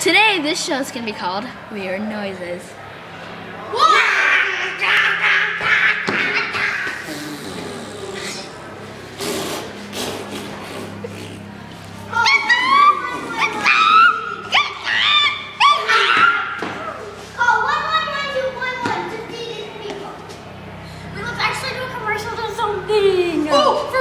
Today, this show is going to be called Weird Noises. Oh,